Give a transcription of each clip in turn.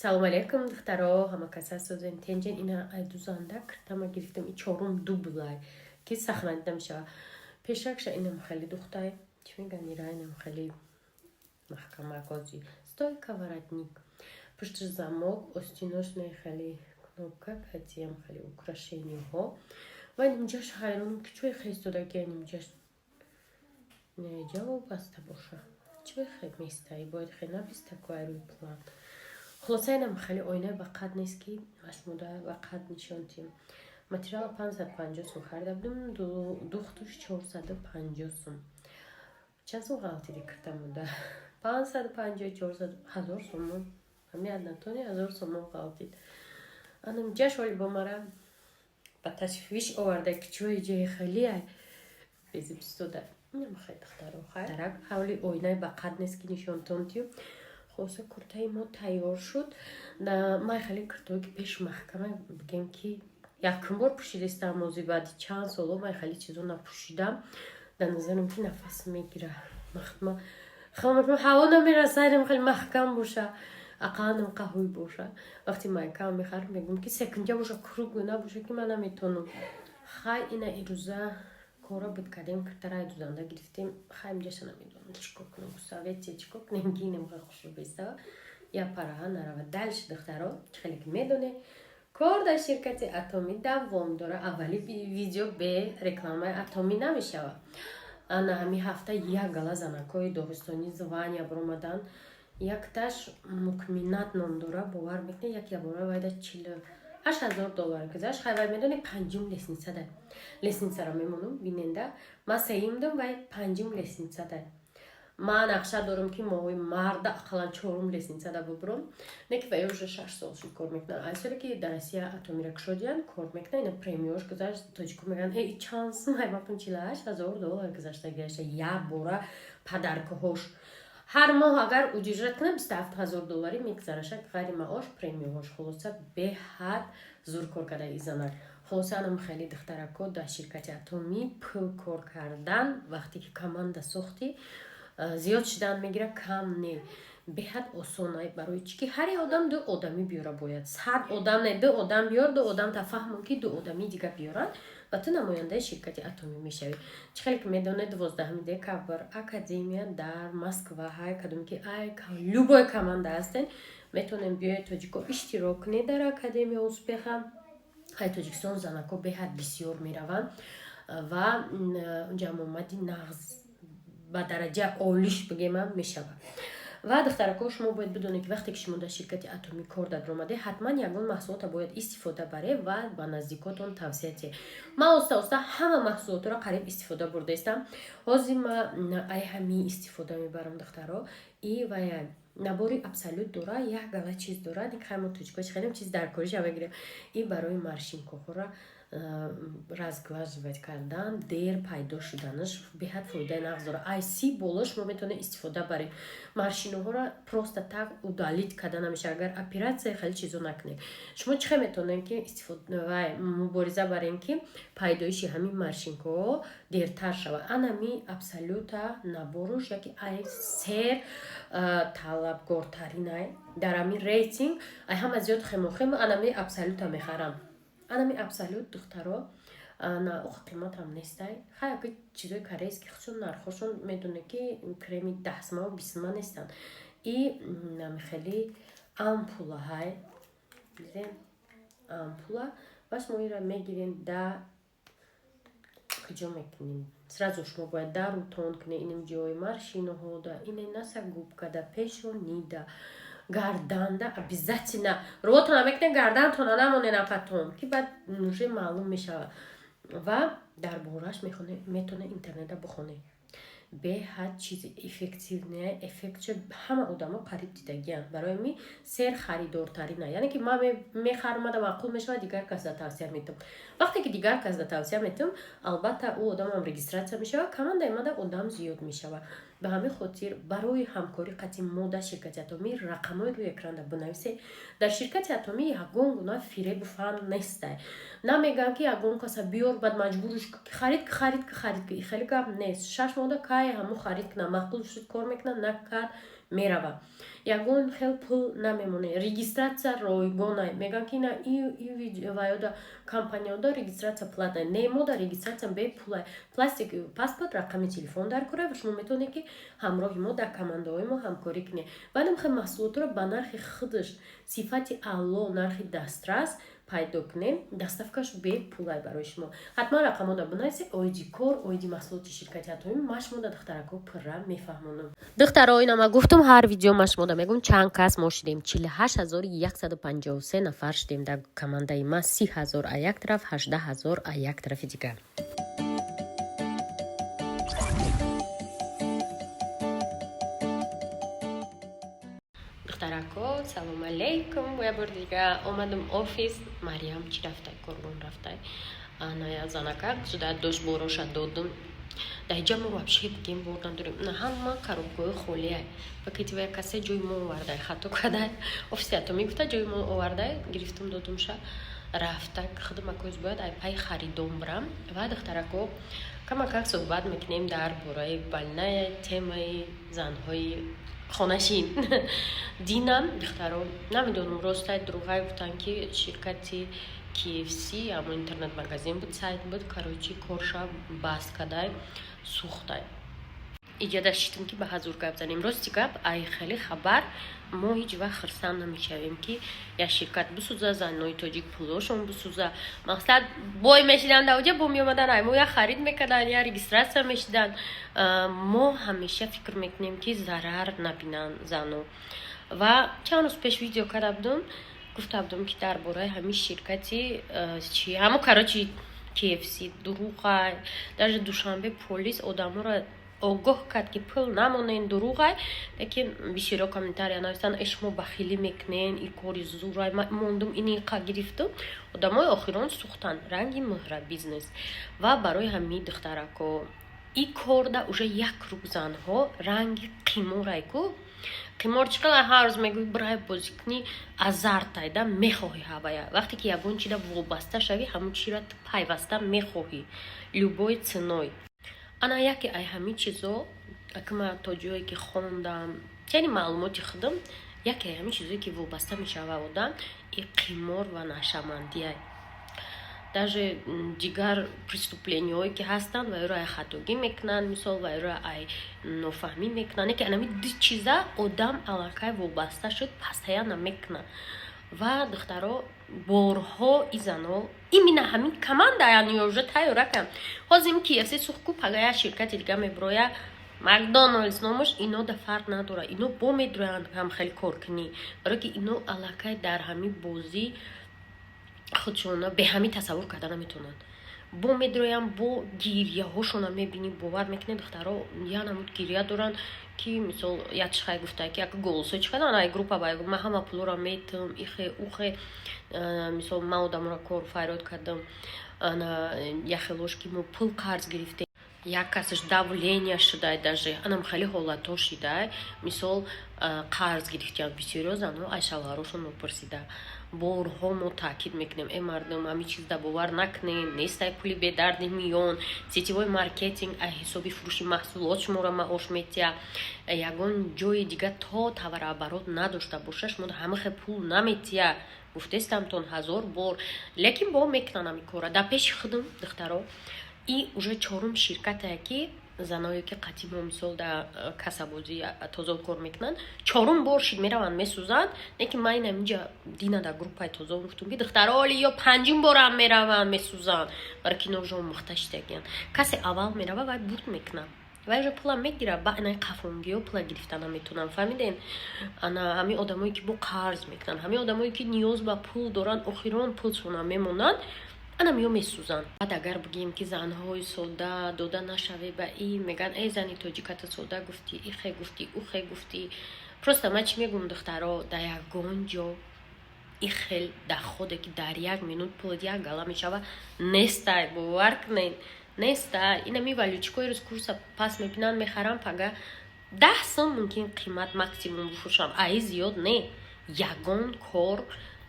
салом алейкум духтаро, ҳама кас ҳастоден. Тенҷен ина айдузанда киртама гирифтам и чорум дублай ки сахнанда мешава. Пешакша инам хеле духтай. Чӣ меган ира инам хеле маҳкама кози. Стойка воротник. Пушти замок, остинош не хеле кнопка, катиям хеле украшениҳо. Ва инҷаш ҳайронам ки чӯ хестодаги инҷаш не ҷавоб баста боша. Чӯ хе местай, бояд хе набистаквай рӯи план. خلاصه اینم خیلی آینه و قد نیست که مشموده و قد نشانتیم متریال 550 سو خریده بودم دوختش 450 سوم چند سو غلطی کردم بوده 550 400 1000 سوم همین ادناتونی 1000 سوم غلطید انم جاش ولی با مرا با تشویش آورده که چوی جای خیلی بیزی بستوده اینم خیلی دختر و خیلی درک حولی آینه و قد نیست که نشانتونتیم خلاصه کورتای ما تیار شد. من خیلی کورتایی که پیش محکمه بگم که یکم بار پوشیدم موزی بعد چند سال من خیلی چیزو نپوشیدم. در نظرم که نفس میگیره. خیلی هوا نمیرسه خیلی محکم باشه. اقلانم قهوی باشه. وقتی محکم میخرم میگم که سکنجه باشه کروگ نباشه که من نمیتونم. خیلی اینا ایروزه کارا بود کردیم که ترای دوزنده گرفتیم خیلی جشن نمیدونم چیکار کنم سویتی چیکار کنم گینم خیلی خوش رو بیسته یا پرها نرو دلش دخترها خیلی که میدونه کار در شرکت اتمی دوام داره اولی ویدیو به رکلام اتمی نمیشه انا همین هفته یک گلا زنکای داغستانی زوانی برآمدن یک تاش مکمینات نام داره باور میکنه یک باره وایده 8000 دلار گذاشت خیلی میدونی پنجم لیسنس ده لیسنس را میمونم بیننده ما سیمدم و پنجم لیسنس ده من نقشه دارم که موی مرد اقلا چهارم لیسنس ده ببرم نه که ویوش 6 سال شد کار میکنن ایسوری که در آسیا اتمی را کشیدن کار میکنن اینا پریمیوش گذاشت تاجیکو میگن ای چانس من وقتی 48000 دلار گذاشته گرفته یا بورا پدرکهاش هر ماه اگر اجرت کنم 27000 دلاری میگذرشه غیر معاش پریمیومش خلاصه به حد زور کار کرده ایزانر خلاصه انم خیلی دخترکو در شرکت اتمی پول کار کردن وقتی که کمانده ساختی زیاد شدن میگیره کم نه به حد آسانه برای چی که هر آدم دو آدمی بیاره باید هر آدم نه دو آدم بیار دو آدم تفهم که دو آدمی دیگه بیارن و تو نماینده شرکت اتمی میشوی چخیلی که میدونه 12 دکبر اکادمیا در مسکو های کدوم که ای любой команда هستن میتونن بیاید توجیکو اشتراک کنید در اکادمیا успеха های توجیکستان زنکو به حد بسیار میروند و جمع آمدی نغز با درجه عالیش بگیم میشود و دخترکو شما باید بدونید که وقتی که شما در شرکت اتمی کار در اومده حتما یگان محصولات باید استفاده بره و با نزدیکاتون توصیه چه ما استا همه محصولات را قریب استفاده برده استم حاضر ما ای همی استفاده میبرم دخترها ای و نباری ابسولوت داره یک گله چیز داره دیگه همون توچکاش خیلی چیز در کارش بگیریم این برای مارشین کوخورا разглаживать кардан дер пайдо шуданаш беҳад фоидаи нағз дорад ай си болош мо метавонем истифода барем машинаҳоро просто так удалит карда намеша агар операция хеле чизо накунем шумо чӣ хел метавонем ки истифода мубориза барем ки пайдоиши ҳамин маршинкаҳо дертар шавад анами абсолюта наборуш яки ай сер талабгортаринай дар ҳамин рейтинг ай ҳама зиёд хемохем анами абсолюта мехарам анами абсолют духтаро на ох қимат ҳам нестай хаяки чизои корейски худшон нархошон медоне ки креми дастма ва бисма нестан и нами хели ампула ҳай бизем ампула ва шумо ира мегирем да куҷо мекунем сразу шумо бояд да рутон кунем инем ҷои маршинаҳо да ине наса губка да пешонида гарданда обязательно рот намекне гардантона намоне напатон ки баъд уже маълум мешавад ва дар бораш метоне интернета бухоне беҳад чизи эффективне эффектчо ҳама одамо қариб дидагиянд барои ми сер харидортарина яъне ки ман мехарам мада маъқул мешавад дигар кас да тавсия метам вақте ки дигар кас да тавсия метам албатта ӯ одамам регистратсия мешавад командаи мада одам зиёд мешавад به همین خاطر برای همکاری قطعی ما در شرکت اتمی رقم‌های روی اکران بنویسید در شرکت اتمی یگان گونه فریب فن نیسته نمیگم که یگان کس بیار بعد مجبورش خرید که خیلی گپ نیست 6 ماه که همو خرید کنه معقول شد کار میکنه نکرد میروه ягон хел пул намемоне регистрация ройгонай меган ки на и видеода компанияда регистрация платная немода регистрация бе пулай пластик паспорт рақами телефон дар кора ва шумо метавонед ки ҳамроҳи мо дар командаҳои мо ҳамкорӣ кунед баъд ҳам маҳсулотро ба нархи худаш сифати аъло нархи дастрас пайдо кунем доставкаш бе пулай барои шумо ҳатман рақамода бинависед оиди кор оиди маҳсулоти ширкати ҳатои ма шумода духтарако пурра мефаҳмонам духтарои нама гуфтум ҳар видео ма шумода мегум чанд кас мо шудем 48153 нафар шудем дар командаи ма 30000 а як тараф 18000 а як тарафи дигар духтарако салом алейкум я бор дига омадам офис мариам чӣ рафтай коргон рафтай аная занака зуда дош бороша додум даиҷа мо вообще бигем бор надорем на ҳама коробкаҳои холиай пакетивая касе ҷои мо овардай хато кадай офиси ато мегуфта ҷои мо овардай гирифтум додумша рафтай хидмакоз бояд ай пай харидом бирам ва духтарако камакак суҳбат мекунем дар бораи больная темаи занҳои хонашин динам духтаро намедонам ростай дурӯғай гуфтанд ки ширкати KFC аммо интернет-магазин буд сайт буд короче корша баст кадай сӯхтай иҷода шитм ки ба ҳазур гап занем рости гап ай хеле хабар мо ҳеҷ вақт хирсан намешавем ки як ширкат бисӯза занҳои тоҷик пулошон бисӯза мақсад бой мешидан даоҷа бо меомадан ай мо як харид мекардан як регистратсия мешидан мо ҳамеша фикр мекунем ки зарар набинанд зану ва чанд рӯз пеш видео карда будум гуфта будум ки дар бораи ҳамин ширкати чи ҳамон короче KFC дурӯғай даже душанбе полис одаморо огоҳ кард ки пул намонен дурӯғай лекин бисёриё комментария навистан шумо бахилӣ мекунен и кори зурай мондум иниқа гирифтум одамои охирон сӯхтанд ранги мӯҳра бизнес ва барои ҳамин духтарако и корда уже як рӯб занҳо ранги қиморай ку қимор чӣ қадар ҳар рӯз мегӯи бирай бозӣ кунӣ азартай да мехоҳӣ ҳавая вақте ки ягон чида вобаста шавӣ ҳамон чиро пайваста мехоҳӣ любой ценой ана яке ай ҳамин чизо акма то ҷое ки хондам яъне маълумоти худам яке ай ҳамин чизое ки вобаста мешава одам и қимор ва нашамандия даже дигар преступлениҳое ки ҳастанд ва ёро ай хатогӣ мекунанд мисол ва ёро ай нофаҳмӣ мекунанд яке анами ду чиза одам аллакай вобаста шуд пастая намекунад ва духтаро борҳо и зано имина ҳамин команда яъне уже тайёра кам ҳозир ин KFC сӯхку пага як ширкати дига меброя макдоналдс номаш ино да фарқ надора ино бо медроянд ҳам хеле коркунӣ барое ки ино аллакай дар ҳамин бозӣ худшона беҳамӣ тасаввур карда наметавонанд бо медроям бо гирияҳошона мебинӣ бовар мекунӣ духтаро як намуд гирия доранд ки мисол як чихай гуфта ки ака голосо чихай ана группа бай ма ҳама пулора метам ихе ухе мисол ма одамора кор файрод кардам ана яхелош ки мо пул қарз гирифтем як касаш давления шудай даже анам хеле ҳолато шидай мисол қарз гирифтиянд бисёриё занҳо айшавҳарошон мепурсида борҳо мо таъкид мекунем э мардум ҳамин чиз да бовар накунем нестай пули бедарди миён сетивои маркетинг аз ҳисоби фурӯши маҳсулот шуморо маош метия ягон ҷои дига то товарооборот надошта боша шумо ҳамахе пул наметия гуфтестамтон 1000 бор лекин бо мекунам ҳамин кора дар пеши худам духтаро и уже чорум ширкатае ки заное ки қатъи мо мисол дар касабозӣ тоза кор мекунанд чорум бор шид мераванд месӯзанд лекин ман инаминҷа дина дар группаи тоза гуфтум ки духтароли ё панҷум борам мераванд месӯзанд барои ки ножон мухта шидагиянд касе аввал мерава вай бурд мекунад вай уже пулам мегира ба ина қафонгиё пула гирифта наметунанд фаҳмиден ана ҳамин одамое ки бо қарз мекунанд ҳамин одамое ки ниёз ба пул доранд охирон пулшона мемонанд ана миё месӯзанд баъд агар бигем ки занҳои сода дода нашаве ба ин меган эй зани тоҷиката сода гуфтӣ ихе гуфтӣ ухе гуфтӣ просто ман чӣ мегӯм духтаро дар ягон ҷо ихел дар ходе ки дар як минут пулат як гала мешава нестай бовар кунед нестай инами валючкои рӯз курса пас мебинанд мехарам пага 10 сум мумкин қимат максимум бифурӯшам аи зиёд не ягон кор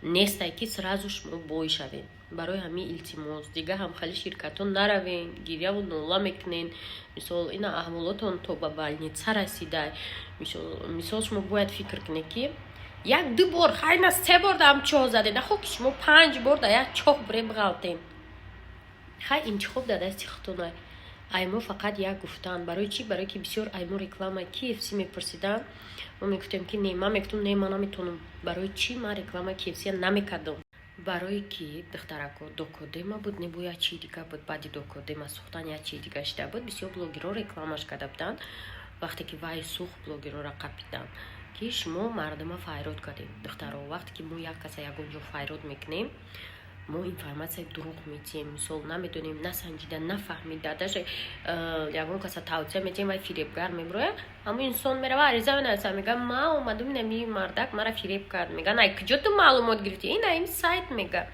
нестай ки сразу шумо бой шавед. барои ҳамин илтимос дига ҳам хали ширкатон наравен, гиряву нола мекунен. мисол ина аҳволотон то ба больница расидай. мисол шумо бояд фикр кунед ки як ду бор хайна се бор дам чоҳ заде, нахо ки шумо 5 бор да як чоҳ буре биғалтен. хай интихоб да дасти худтонай. аймо фақат як гуфтан. барои чӣ? барои ки бисёр аймо реклама KFC мепурсидан. мо мегуфтем ки не, ман мегуфтам не, ман наметонам. барои чӣ ман реклама KFC намекардам? барои ки духтарако докодема буд, небо як чӣ дига буд. баъди докодема сӯхтан як чӣ дига шуда буд. бисёр блогерҳо рекламаш карда буданд. вақте ки вай сӯхт блогерҳоро қапидан ки шумо мардума файрод кардед. духтаро вақте ки мо як каса ягонҷо файрод мекунем, мо информация дурӯғ метиҳем. мисол намедонем, насанҷида, нафаҳмида. даже ягон каса тавсия метиҳем, вай фиребгар мебирояд. ҳамун инсон мерава ариза менависа, мега ман омадам инами мардак мара фиреб кард. меган ай куҷо ту маълумот гирифтӣ? ин сайт мега.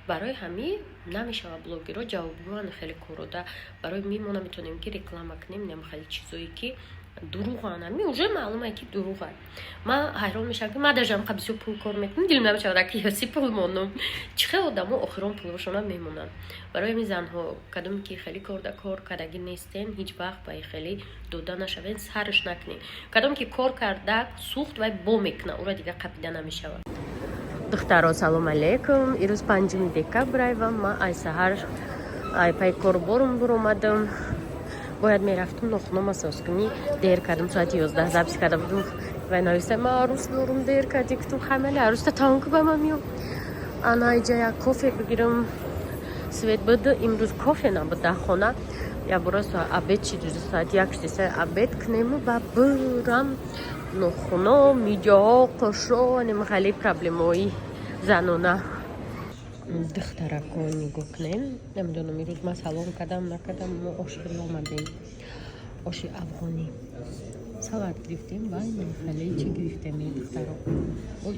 барои ҳамин намешава блогерҳо ҷавобгӯянд хеле корода. барои ми мо наметонем ки реклама кунем ням хеле чизое ки дурӯғанд. ҳамин уже маълуме ки дурӯғанд. ман ҳайрон мешавам ки ман даже ҳамқа бисёр пул кор мекунам, дилм намешавад ки ҳаси пул монам. чӣ хел одамо охирон пулашона мемонанд. барои ҳамин занҳо кадоме ки хеле корда кор кардагӣ нестен, ҳеҷ вақт ба хеле дода нашавен, сарш накунед. кадоме ки кор карда сӯхт вай бо мекуна, ура дига қапида намешавад. духтаро салом алейкум. ирӯз 5 декабр ва ман ай саҳар ай пай корборум буромадам. бояд мерафтам нохуном асос кунӣ. дер кардам, соати 11 запис карда будам. вай нависта ман арӯс дорум, дер кардӣ гуфтам хамали арӯста тамом ки ба ман меом. ана иҷа як кофе бигирам. свет буд, имрӯз кофе набуд дар хона. я просто обед чи соати 1 обед кунем ва бурам нохуно, миҷаҳо, қушо, немахали проблемаҳои занона. духтарако нигоҳ кунем. намедонам ирӯз ман салом кардам накардам. мо оши омадем, оши афғонӣ салат гирифтем ва немахали чи гирифтем. духтаро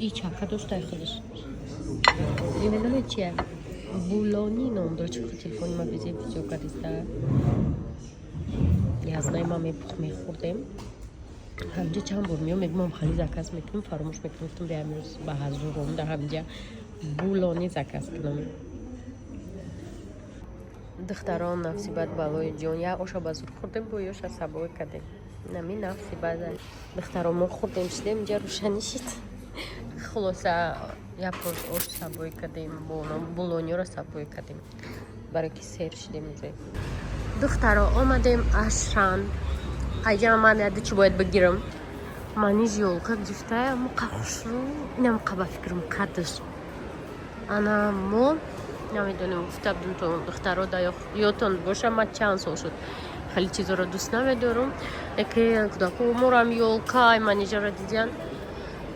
и чака доштай худаш именно чия булони ном дора. чи телефони ма бизе видео кардиста язнаи ма мехӯрдем. ҳамҷа чанд бор меом мегӯмам хали заказ мекунам, фаромӯш мекунам. гуфтам биям рӯз ба ҳазуром да ҳамҷа булони заказ кунам. духтарон нафси бад балои ҷон. як оша ба зур хӯрдем, бо ёша сабой кардем. нами нафси бад. духтарон мо хӯрдем шидем, инҷа рӯшанӣ шид. хулоса як пош ош сабой кардем, булониро сабой кардем, барои ки сер шидем. духтаро омадем ашан. айҷа ман яда чӣ бояд бигирам. мани ёлка гирифтаям қахушру инам қаба фикрам қадр. ана мо намедонем гуфта будем то духтаро да ётон боша ман чанд сол шуд хеле чизоро дӯст намедорам. яке кудако морам ёлка манижаро дидян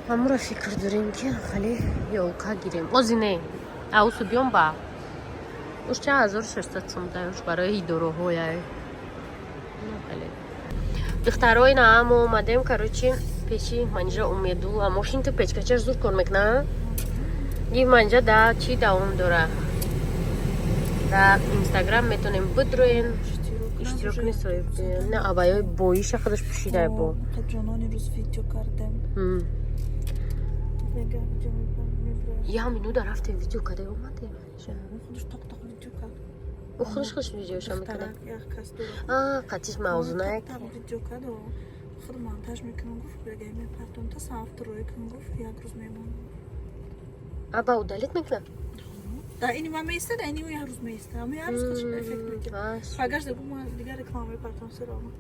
ҳамура фикр дорем ки хеле ёлка гирем. ози не аусу биём ба уш 4600 сум даёш барои идораҳоя. духтаро ина ҳам омадем. короче пеши манижа умедулла мошин ту печкачаш зуд кор мекуна. ин манижа да чи давом дора. да инстаграм метонем бидроен иштирок несоиб на абаёи боиша худаш пӯшидай бо ҷонони рӯз видео кардем. я минуда рафте видео каде омаде. худаш тоқ видео кард. худаш видеоша мекард. як кас қатиш мавзунак видео кард. худ монтаж мекунам. гуфт бегай мепартам та савтрои кун. гуфт як рӯз мемонам. аба удалит мекунам. да ини ма меиста, да ини як рӯз меиста. ама як рӯз худаш эффект мекунам. багаж дегу ма дигар реклама мепартам сирома.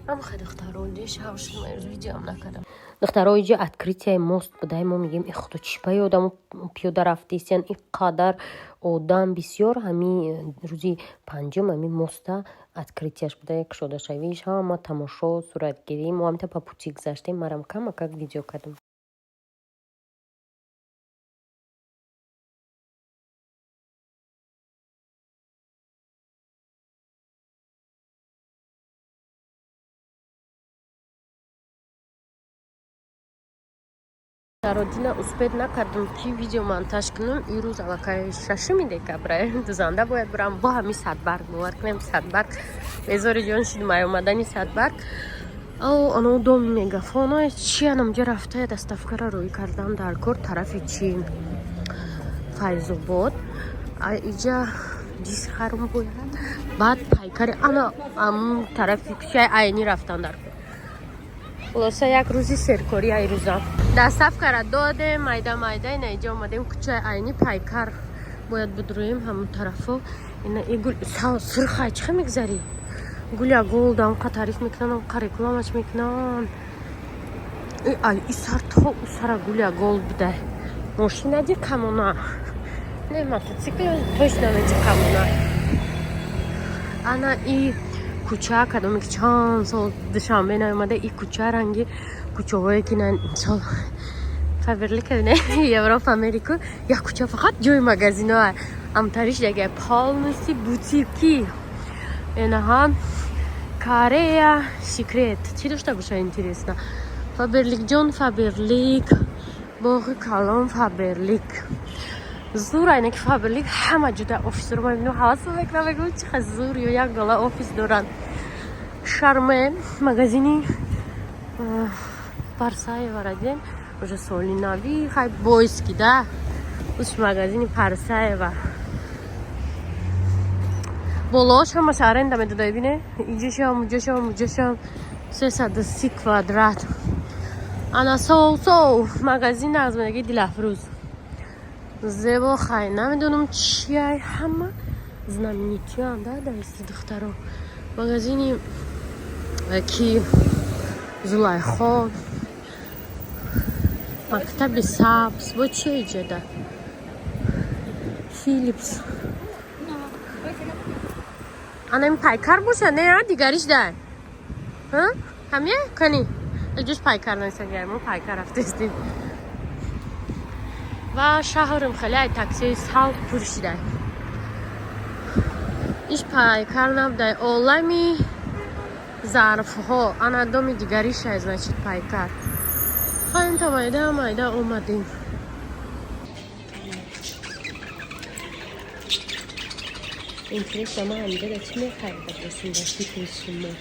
ама хай духтаро дешавш видео накардам. духтаро иҷа открытияи мост будай. мо мегем и худо чипаи одамо пиёда рафтисиян и қадар одам бисёр. ҳамин рӯзи 5 ҳамин моста открытияш буда. як шодашавиш ҳама тамошо суратгирӣ. мо ҳамита па пути гузаштем. марам камакак видео кардам. родина успед накардам ки видео монтаж кунам. ирӯз аллакай 6 декабр дузанда бояд бурам бо ҳамин садбарг бовар кунем. садбарг безори ҷон шид май омадани садбарг. оно дом мегафона чи анамҷа рафта доставкара рӯй кардан дар кор тарафи чи Файзобод иҷа ҷис харум бояд баъд пайкари ана ам тарафи кӯчаи айнӣ рафтан дар кор хулоса як рӯзи серкорӣ ай рӯза доставкара додем майда ина иҷа омадем кӯчаи айнӣ пайкар бояд бидурӯем ҳамон тарафо ина и гул сурхай чӣ хел мегзарӣ гуля голда онқа тариф мекунанд онқа рекламач мекунанд и сартҳо у сара гуля гол бидай мошина ди камона не мотоцикл точно неди камона ана и кӯча кадоме ки чанд сол душанбе наомада и кӯча ранги кӯчаҳое ки сол фаберлик не Европа Америка як кӯча фақат ҷои магазиноа амтариш дага полностью бутики энаҳан Корея секрет чӣ дошта боша интересно Фаберлик ҷон Фаберлик боғи калон Фаберлик зур айна ки Фаберлик ҳама ҷуда офисро мебинам ҳавасам мекунам мегӯям чӣ қадр зур ё як гала офис доранд Шарме магазини Парсаева радем уже соли нави хай бойски да уш магазини Парсаева болош ҳамаш аренда медода бибине иҷошам уҷошам 330 квадрат ана сов магазин назмадаги Дилафрӯз зебо хай намедонам чиай ҳама знаменитиан да дасти духтаро магазини ки Зулайхо мактаби сабз бо чи иҷада Филипс ана ин пайкар боша не дигариш дай ҳамия кани эҷош пайкар несагиам пайкар рафтестим ва шаҳрым хеле ай таксии салқ пур шидай иш пайкар набудай олами зарфҳо ана доми дигаришай значит пайкар ҳаинта майда омадем интересно ма ҳамҷада чӣ мехарида бошим ба фикри шумо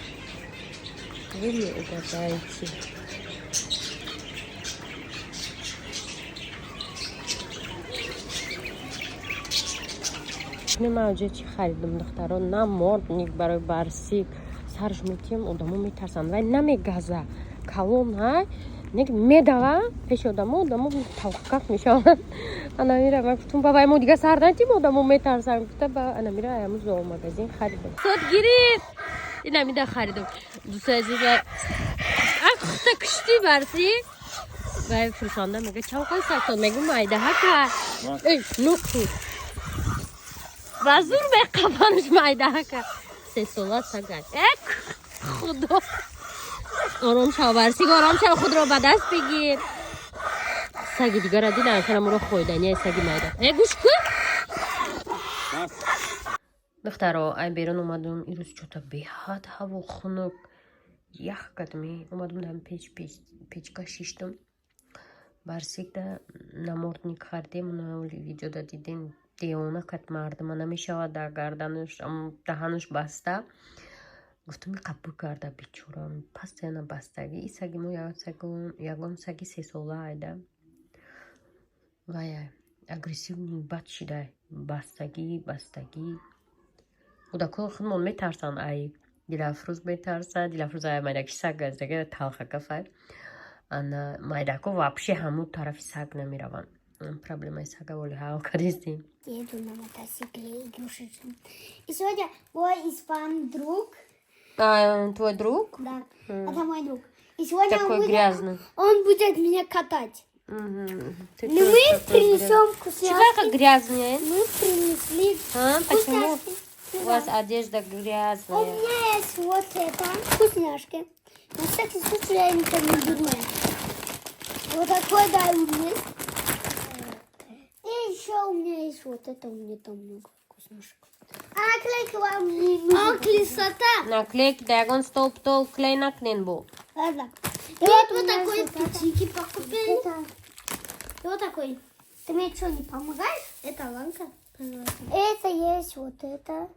вы мне угадаете нема оҷа чӣ харидам духтаро на мордник барои барсик сарш метиҳам одамо метарсанд вай намегаза калон ай медава пеши одамо тавққақ мешаванд анамира ман гуфтам бабай мо дига сар надим одамо метарсанд гуфта ба анамира амӯ зоомагазин харидам сод гирифт инамида харидам дусазига ахта кишти барсик вай фурсонда мега чавқай сатон мегу майдаҳака нуқи ва зур меқабанш майдаҳака 3 сола сагак худо ором шав барсик ором шав худро ба даст бигир саги дигара дидам канамуро хойдания саги майда гӯш кун духтаро ай берун омадам ирӯз чота беҳад ҳаво хунук ях кадми омадам дам печка шиштум барсикда намордник хардем видеода дидин девона кат мардама намешавад дар гарданаш даҳанаш баста гуфтам қабул карда бичора постоянно бастагӣ и саги мо ягон саги 3 сола айда вай агрессивни бад шидай бастагӣ кӯдакони худмон метарсанд ай Дилафрӯз метарсад Дилафрӯз ай майдаки саг газдаги талхакафай ана майдако вообще ҳамун тарафи саг намераванд проблемаи сагаволи ҳал кардистем еду на мотоцикле игрушечном и сегодня мой испан друг твой друг? Да, это мой друг. И сегодня такой грязный. Он будет меня катать. Но мы принесем вкусняшки. Чего как грязные? Мы принесли почему вкусняшки. у вас одежда У грязная? меня есть вот это вкусняшки. На всякий случай я не дурная. Вот такой дай мне. И еще у меня есть вот это, у меня там много вкусняшек. А наклейка вам не нужна. Красота. Наклейки да ягон стол клей накнен бо. Ладно. И вот такой птички покупили. И вот такой. Ты мне что, не помогаешь? Это Ланка. Это есть вот это.